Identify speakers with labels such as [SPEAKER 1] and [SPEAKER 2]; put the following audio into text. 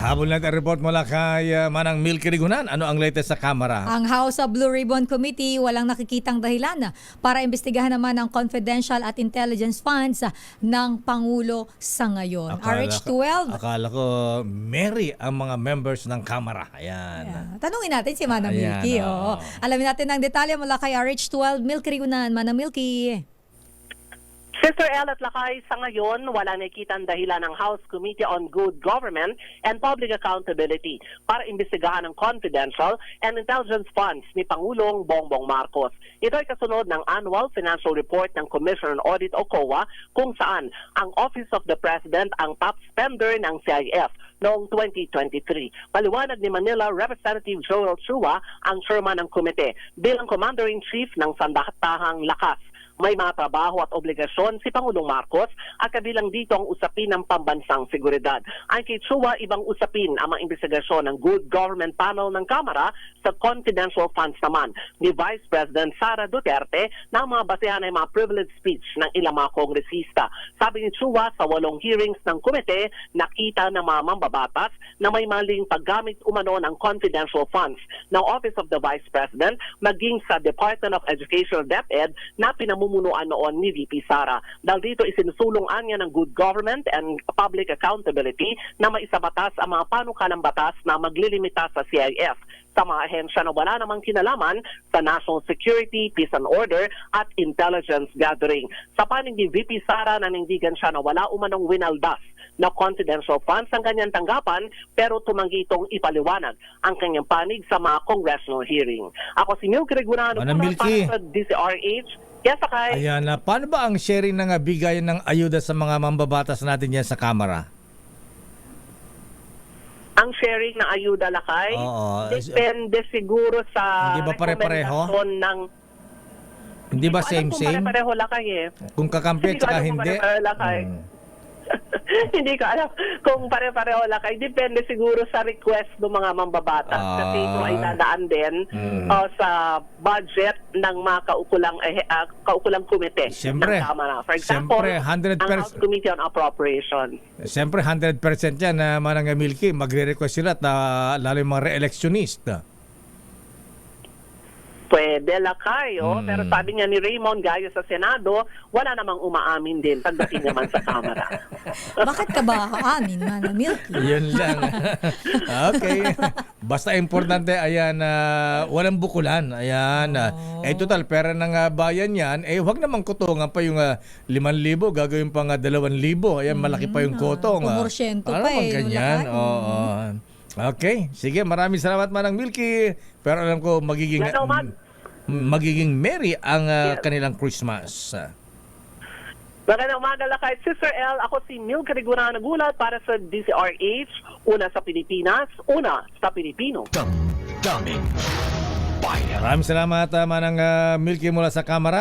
[SPEAKER 1] Habol natin ang report mula kay Manang Milky Rigunan. Ano ang latest sa Kamara?
[SPEAKER 2] Ang House of Blue Ribbon Committee walang nakikitang dahilan para imbestigahan naman ang confidential at intelligence funds ng Pangulo sa ngayon. RH12.
[SPEAKER 1] Akala ko Mary ang mga members ng Kamara. Ayan.
[SPEAKER 2] Yeah. Tanungin natin si Manang
[SPEAKER 1] Ayan,
[SPEAKER 2] Milky.
[SPEAKER 1] oo.
[SPEAKER 2] Alamin natin ang detalye mula kay RH12 Milky Rigunan. Manang Milky.
[SPEAKER 3] Sister El at Lakay, sa ngayon, wala nakikitang dahilan ng House Committee on Good Government and Public Accountability para imbestigahan ang confidential and intelligence funds ni Pangulong Bongbong Marcos. Ito ay kasunod ng Annual Financial Report ng Commission on Audit o COA kung saan ang Office of the President ang top spender ng CIF noong 2023. Paliwanag ni Manila Representative Joel Chua, ang chairman ng komite, bilang Commander-in-Chief ng Sandatahang Lakas. May mga trabaho at obligasyon si Pangulong Marcos at kabilang dito ang usapin ng pambansang seguridad. Ang kay Chua, ibang usapin ang mga investigasyon ng Good Government Panel ng Kamara sa confidential funds naman ni Vice President Sara Duterte na mga basehan ay mga privilege speech ng ilang mga kongresista. Sabi ni Chua, sa 8 hearings ng komite, nakita ng mga mambabatas na may maling paggamit umano ng confidential funds ng Office of the Vice President maging sa Department of Education DepEd na pinamumunuan noon ni VP Sara. Dahil dito isinusulungan niya ng good government and public accountability na maisabatas ang mga panukalang batas na maglilimita sa CIF sa mga ahensya na wala namang kinalaman sa national security, peace and order at intelligence gathering. Sa panig ni VP Sara, nanindigan siya na wala umanong winaldas na confidential funds ang kanyang tanggapan pero tumanggi itong ipaliwanag ang kanyang panig sa mga congressional hearing. Ako si Milky Rigunan para sa DCRH. Yes, Akay.
[SPEAKER 1] Ayan, paano ba ang sharing ng bigayan ng ayuda sa mga mambabatas natin yan sa Kamara?
[SPEAKER 3] Ang sharing ng ayuda, Lakay,
[SPEAKER 1] Oo.
[SPEAKER 3] depende siguro sa
[SPEAKER 1] Hindi ba pare-pareho?
[SPEAKER 3] rekomendasyon ng...
[SPEAKER 1] Hindi ba same?
[SPEAKER 3] Kung pare-pareho, Lakay eh.
[SPEAKER 1] Kung kakampi at saka
[SPEAKER 3] Hindi ko alam kung
[SPEAKER 1] hindi?
[SPEAKER 3] pare-pareho, Lakay. Hindi ko alam kung pare-pareho, Lakay. Depende siguro sa request ng mga mambabatas. Kasi ito ay dadaan din sa budget ng mga kaukulang komite
[SPEAKER 1] Siyempre.
[SPEAKER 3] ng Kamara. For example,
[SPEAKER 1] Siyempre, 100%.
[SPEAKER 3] ang House Committee on Appropriation.
[SPEAKER 1] Siyempre, 100% yan na Manang Milky. Magre-request sila at lalo yung mga re-electionist.
[SPEAKER 3] Pwede, Lakay. Pero sabi nga ni Raymond Gayo sa Senado, wala namang umaamin din pagdating naman sa Kamara.
[SPEAKER 2] Bakit ka ba aamin, Manang Milky?
[SPEAKER 1] Yun lang. Okay. Basta importante, ayan, walang bukulan. Ayan. Total, pera ng bayan yan. Huwag namang kutungan pa yung 5,000, gagawin pa nga 2,000. Ayan, malaki pa yung kotong.
[SPEAKER 2] Pumorsyento pa
[SPEAKER 1] ganyan. Oo. Okay. Sige, maraming salamat, Manang Milky. Pero alam ko, magiging merry ang kanilang Christmas.
[SPEAKER 3] Magandang umaga, Lakay. Sister L, ako si Milky Rigunan, nagulat para sa DCRH. Una sa Pilipinas, una sa Pilipino.
[SPEAKER 1] Maraming salamat, Manang Milky mula sa Kamara.